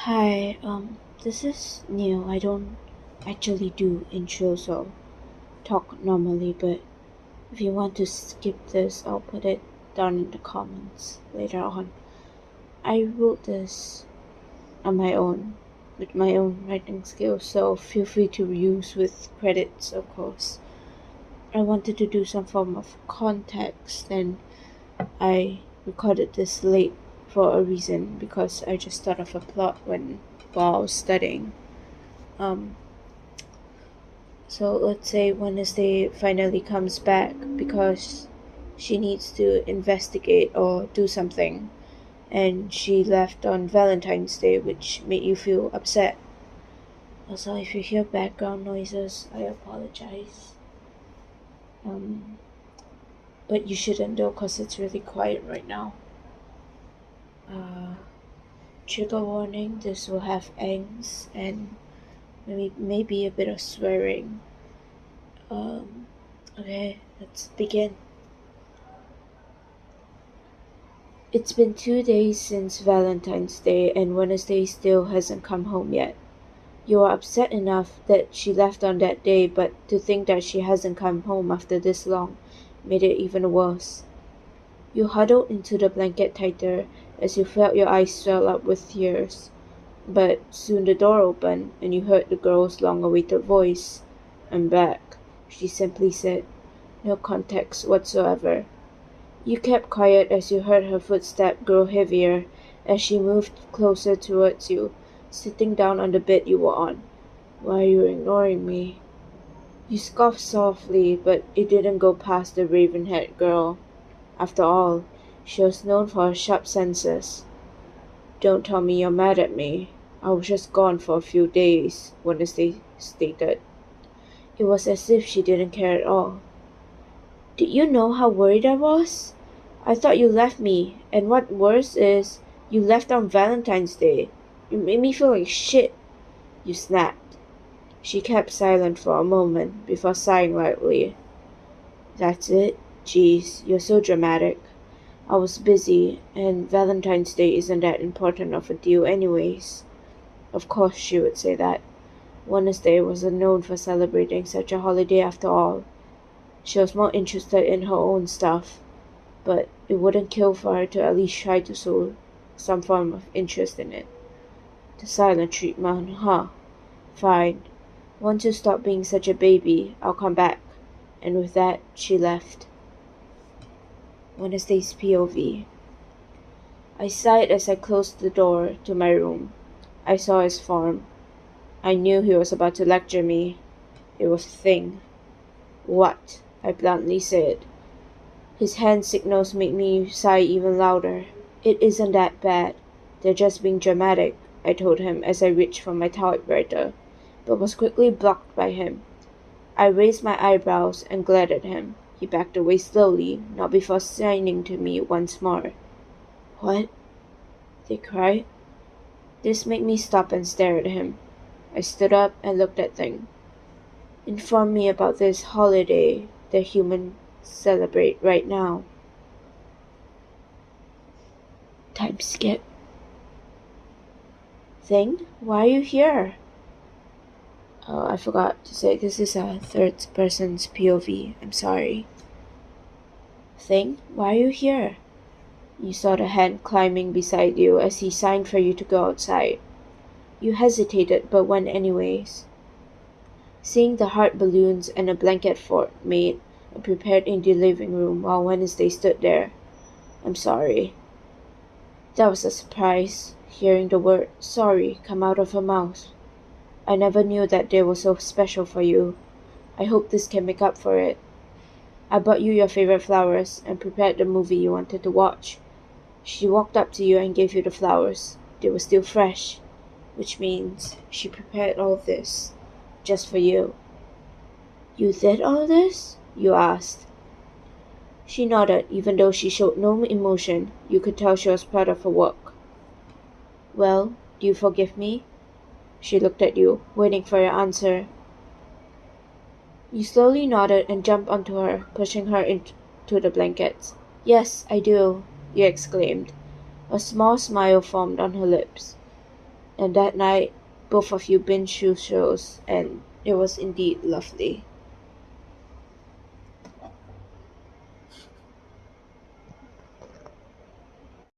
Hi, this is new. I don't actually do intros or talk normally, but if you want to skip this, I'll put it down in the comments later on. I wrote this on my own, with my own writing skills, so feel free to use with credits, of course. I wanted to do some form of context, and I recorded this late for a reason because I just thought of a plot while I was studying. Um, so let's say Wednesday finally comes back because she needs to investigate or do something, and she left on Valentine's Day, which made you feel upset. Also, if you hear background noises, I apologize. Um, but you shouldn't though, cause it's really quiet right now. Uh, Trigger warning: this will have angst and maybe a bit of swearing. Um, okay, let's begin. It's been 2 days since Valentine's Day, and Wednesday still hasn't come home yet. You are upset enough that she left on that day, but to think that she hasn't come home after this long made it even worse. You huddled into the blanket tighter as you felt your eyes swell up with tears. But soon the door opened, and you heard the girl's long-awaited voice. "I'm back," she simply said, no context whatsoever. You kept quiet as you heard her footstep grow heavier as she moved closer towards you, sitting down on the bed you were on. "Why are you ignoring me?" You scoffed softly, but it didn't go past the raven-haired girl. After all, she was known for her sharp senses. "Don't tell me you're mad at me. I was just gone for a few days," Wednesday stated. It was as if she didn't care at all. "Did you know how worried I was? I thought you left me, and what worse is, you left on Valentine's Day. You made me feel like shit," you snapped. She kept silent for a moment before sighing lightly. "That's it? Geez, you're so dramatic. I was busy, and Valentine's Day isn't that important of a deal anyways." Of course she would say that. Wednesday wasn't known for celebrating such a holiday after all. She was more interested in her own stuff, but it wouldn't kill for her to at least try to show some form of interest in it. The silent treatment, huh? Fine. Once you stop being such a baby, I'll come back. And with that, she left. Wednesday's POV. I sighed as I closed the door to my room. I saw his form. I knew he was about to lecture me. It was a thing. "What?" I bluntly said. His hand signals made me sigh even louder. "It isn't that bad. They're just being dramatic," I told him as I reached for my typewriter, but was quickly blocked by him. I raised my eyebrows and glared at him. He backed away slowly, not before signing to me once more. "What?" They cried. This made me stop and stare at him. I stood up and looked at Thing. "Inform me about this holiday the humans celebrate right now." Time skip. "Thing, why are you here?" Oh, I forgot to say this is a third person's POV. I'm sorry. "Thing, why are you here?" You saw the hand climbing beside you as he signed for you to go outside. You hesitated but went anyways. Seeing the heart balloons and a blanket fort made and prepared in the living room while Wednesday stood there. "I'm sorry." That was a surprise, hearing the word "sorry" come out of her mouth. "I never knew that day was so special for you. I hope this can make up for it. I bought you your favorite flowers and prepared the movie you wanted to watch." She walked up to you and gave you the flowers. They were still fresh, which means she prepared all this just for you. "You did all this?" you asked. She nodded, even though she showed no emotion. You could tell she was proud of her work. "Well, do you forgive me?" She looked at you, waiting for your answer. You slowly nodded and jumped onto her, pushing her into the blankets. "Yes, I do," you exclaimed. A small smile formed on her lips. And that night, both of you binge show shows, and it was indeed lovely.